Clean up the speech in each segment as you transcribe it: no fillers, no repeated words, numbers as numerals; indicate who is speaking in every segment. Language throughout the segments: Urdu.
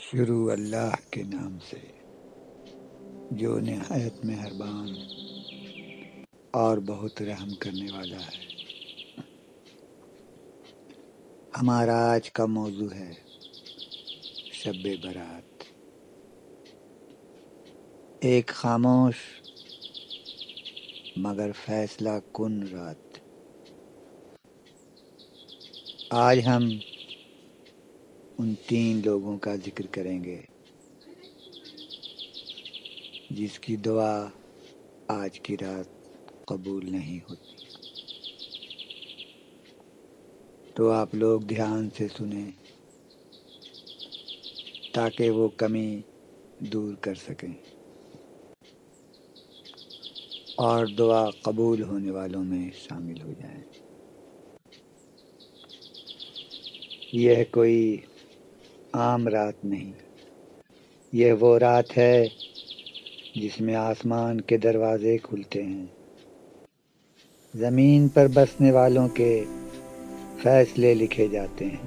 Speaker 1: شروع اللہ کے نام سے جو نہایت مہربان اور بہت رحم کرنے والا ہے۔ ہمارا آج کا موضوع ہے شب برات، ایک خاموش مگر فیصلہ کن رات۔ آج ہم ان 3 لوگوں کا ذکر کریں گے جس کی دعا آج کی رات قبول نہیں ہوتی۔ تو آپ لوگ دھیان سے سنیں تاکہ وہ کمی دور کر سکیں اور دعا قبول ہونے والوں میں شامل ہو جائیں۔ یہ کوئی عام رات نہیں، یہ وہ رات ہے جس میں آسمان کے دروازے کھلتے ہیں، زمین پر بسنے والوں کے فیصلے لکھے جاتے ہیں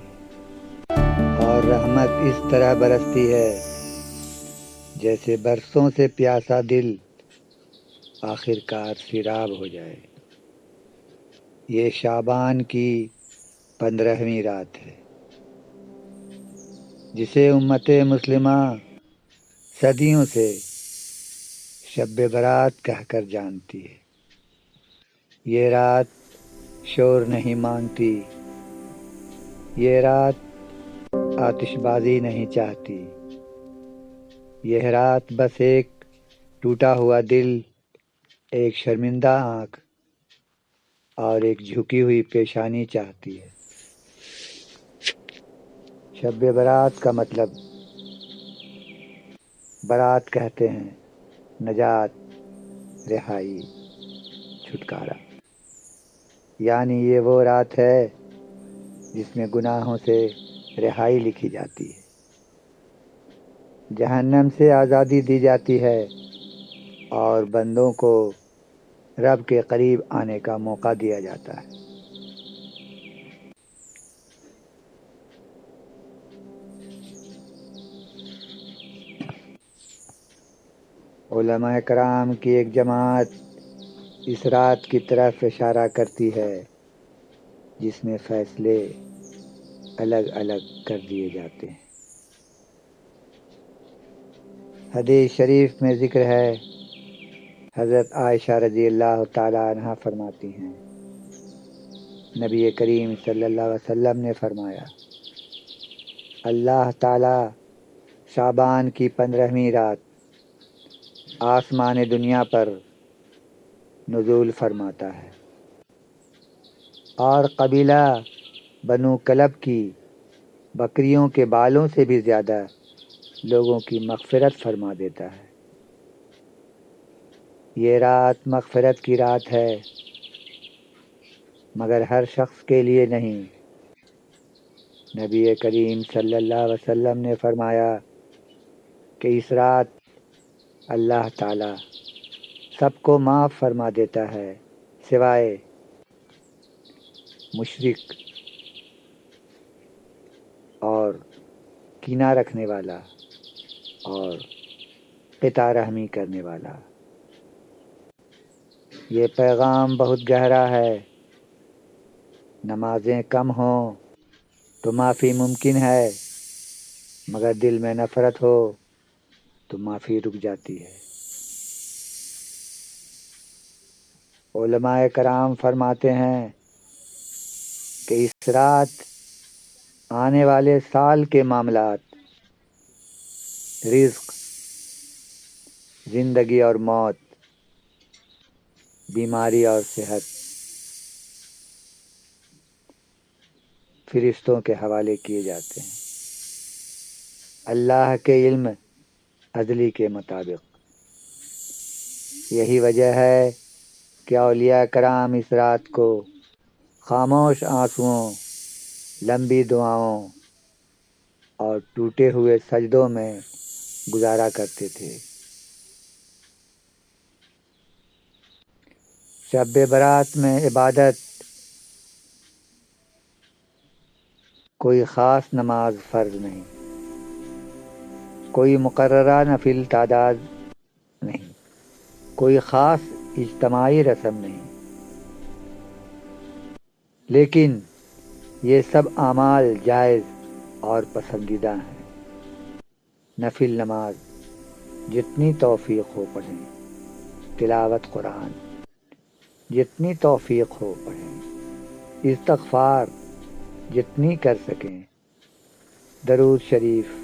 Speaker 1: اور رحمت اس طرح برستی ہے جیسے برسوں سے پیاسا دل آخر کار سیراب ہو جائے۔ یہ شعبان کی 15ویں رات ہے جسے امت مسلمہ صدیوں سے شب برات کہہ کر جانتی ہے۔ یہ رات شور نہیں مانگتی، یہ رات آتش بازی نہیں چاہتی، یہ رات بس ایک ٹوٹا ہوا دل، ایک شرمندہ آنکھ اور ایک جھکی ہوئی پیشانی چاہتی ہے۔ شب برات کا مطلب برات کہتے ہیں نجات، رہائی، چھٹکارا، یعنی یہ وہ رات ہے جس میں گناہوں سے رہائی لکھی جاتی ہے، جہنم سے آزادی دی جاتی ہے اور بندوں کو رب کے قریب آنے کا موقع دیا جاتا ہے۔ علماء کرام کی ایک جماعت اس رات کی طرف اشارہ کرتی ہے جس میں فیصلے الگ الگ کر دیے جاتے ہیں۔ حدیث شریف میں ذکر ہے، حضرت عائشہ رضی اللہ تعالیٰ عنہ فرماتی ہیں، نبی کریم صلی اللہ علیہ وسلم نے فرمایا، اللہ تعالیٰ شعبان کی 15ویں رات آسمان دنیا پر نزول فرماتا ہے اور قبیلہ بنو کلب کی بکریوں کے بالوں سے بھی زیادہ لوگوں کی مغفرت فرما دیتا ہے۔ یہ رات مغفرت کی رات ہے مگر ہر شخص کے لیے نہیں۔ نبی کریم صلی اللہ علیہ وسلم نے فرمایا کہ اس رات اللہ تعالی سب کو معاف فرما دیتا ہے سوائے مشرک اور کینہ رکھنے والا اور قطع رحمی کرنے والا۔ یہ پیغام بہت گہرا ہے۔ نمازیں کم ہوں تو معافی ممکن ہے مگر دل میں نفرت ہو تو معافی رک جاتی ہے۔ علماء کرام فرماتے ہیں کہ اس رات آنے والے سال کے معاملات، رزق، زندگی اور موت، بیماری اور صحت فرشتوں کے حوالے کیے جاتے ہیں، اللہ کے علم عدلی کے مطابق۔ یہی وجہ ہے کہ اولیاء کرام اس رات کو خاموش آنسوؤں، لمبی دعاؤں اور ٹوٹے ہوئے سجدوں میں گزارا کرتے تھے۔ شب برات میں عبادت کوئی خاص نماز فرض نہیں، کوئی مقررہ نفل تعداد نہیں، کوئی خاص اجتماعی رسم نہیں، لیکن یہ سب اعمال جائز اور پسندیدہ ہیں۔ نفل نماز جتنی توفیق ہو پڑھیں، تلاوت قرآن جتنی توفیق ہو پڑھیں، استغفار جتنی کر سکیں، درود شریف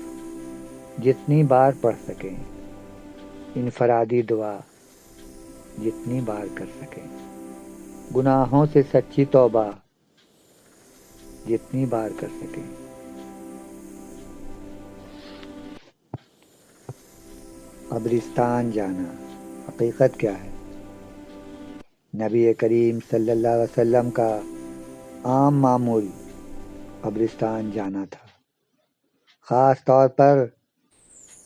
Speaker 1: جتنی بار پڑھ سکیں، انفرادی دعا جتنی بار کر سکیں، گناہوں سے سچی توبہ جتنی بار کر سکیں۔ قبرستان جانا حقیقت کیا ہے؟ نبی کریم صلی اللہ علیہ وسلم کا عام معمول قبرستان جانا تھا، خاص طور پر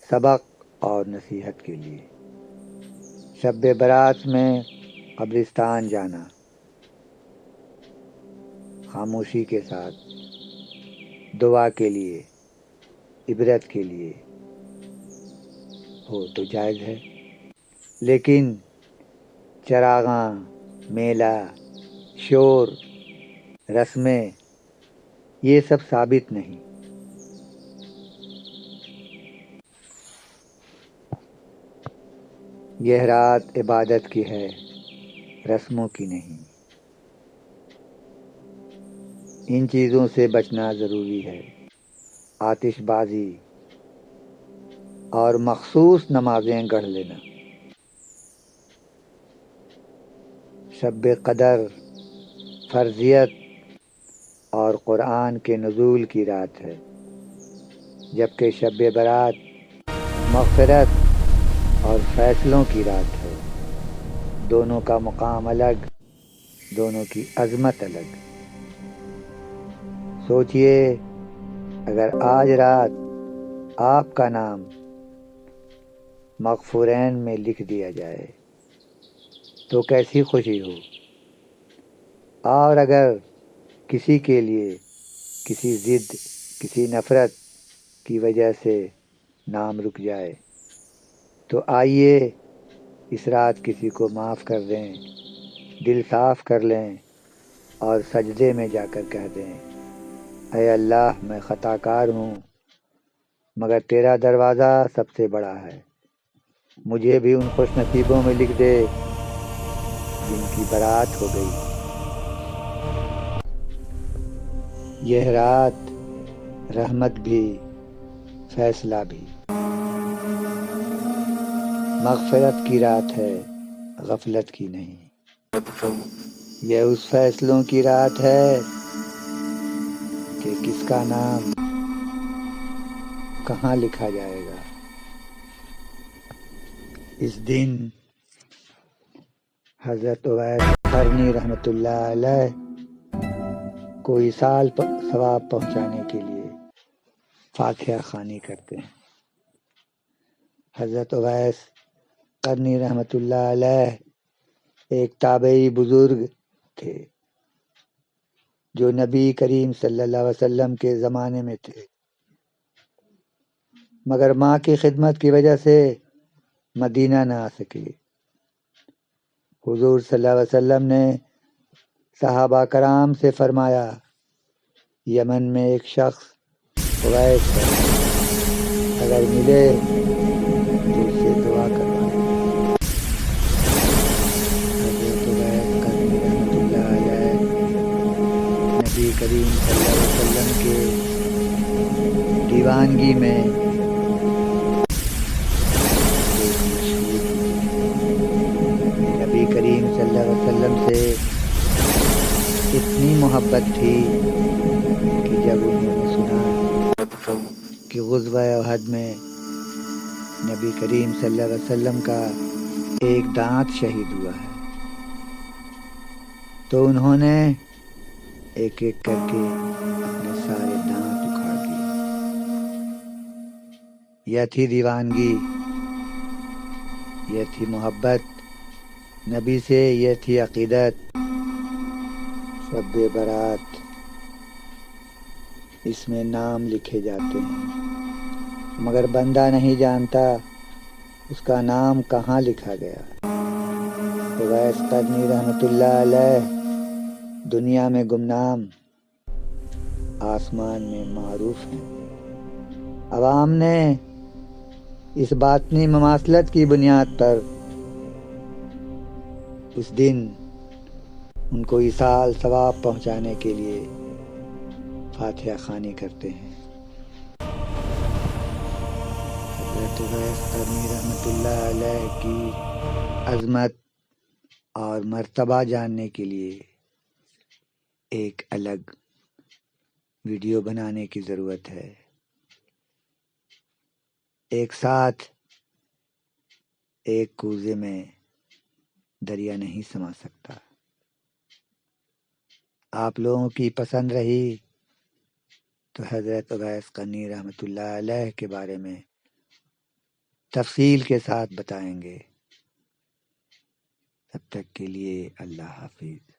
Speaker 1: سبق اور نصیحت کے لیے۔ شب برات میں قبرستان جانا خاموشی کے ساتھ، دعا کے لیے، عبرت کے لیے ہو تو جائز ہے، لیکن چراغاں، میلہ، شور، رسمیں یہ سب ثابت نہیں۔ یہ رات عبادت کی ہے، رسموں کی نہیں۔ ان چیزوں سے بچنا ضروری ہے۔ آتش بازی اور مخصوص نمازیں گڑھ لینا۔ شب قدر فرضیت اور قرآن کے نزول کی رات ہے، جبکہ شب برات مغفرت اور فیصلوں کی رات ہے۔ دونوں کا مقام الگ، دونوں کی عظمت الگ۔ سوچئے اگر آج رات آپ کا نام مغفورین میں لکھ دیا جائے تو کیسی خوشی ہو، اور اگر کسی کے لیے کسی ضد، کسی نفرت کی وجہ سے نام رک جائے تو آئیے اس رات کسی کو معاف کر دیں، دل صاف کر لیں اور سجدے میں جا کر کہہ دیں، اے اللہ میں خطا کار ہوں، مگر تیرا دروازہ سب سے بڑا ہے، مجھے بھی ان خوش نصیبوں میں لکھ دے جن کی برات ہو گئی۔ یہ رات رحمت بھی، فیصلہ بھی، مغفرت کی رات ہے، غفلت کی نہیں۔ یہ اس فیصلوں کی رات ہے کہ کس کا نام کہاں لکھا جائے گا۔ اس دن حضرت اویس قرنی رحمۃ اللہ علیہ کو ایصال ثواب پہنچانے کے لیے فاتحہ خوانی کرتے ہیں۔ حضرت اویس قرنی رحمۃ اللہ علیہ ایک تابعی بزرگ تھے جو نبی کریم صلی اللہ علیہ وسلم کے زمانے میں تھے، مگر ماں کی خدمت کی وجہ سے مدینہ نہ آ سکے۔ حضور صلی اللہ علیہ وسلم نے صحابہ کرام سے فرمایا، یمن میں ایک شخص اویس ہے، اگر ملے تو اس سے دعا کروانا۔ حضرت اویس قرنی رحمۃ اللہ علیہ نبی کریم صلی اللہ علیہ وسلم کے دیوانگی میں نبی کریم صلی اللہ علیہ وسلم سے اتنی محبت تھی کہ جب انہوں نے سنا کہ غزوہ احد میں نبی کریم صلی اللہ علیہ وسلم کا ایک دانت شہید ہوا ہے تو انہوں نے ایک ایک کر کے اپنے سارے دانت اکھاڑ دیے۔ یہ تھی دیوانگی، یہ تھی محبت نبی سے، یہ تھی عقیدت۔ شب برات اس میں نام لکھے جاتے ہیں، مگر بندہ نہیں جانتا اس کا نام کہاں لکھا گیا۔ اویس قرنی رحمۃ اللہ علیہ دنیا میں گمنام، آسمان میں معروف ہیں۔ عوام نے اس باطنی مماثلت کی بنیاد پر اس دن ان کو ایصال ثواب پہنچانے کے لیے فاتحہ خوانی کرتے ہیں۔ حضرت اویس قرنی رحمۃ اللہ علیہ کی عظمت اور مرتبہ جاننے کے لیے ایک الگ ویڈیو بنانے کی ضرورت ہے۔ ایک ساتھ ایک کوزے میں دریا نہیں سما سکتا۔ آپ لوگوں کی پسند رہی تو حضرت اویس قرنی رحمۃ اللہ علیہ کے بارے میں تفصیل کے ساتھ بتائیں گے۔ تب تک کے لیے اللہ حافظ۔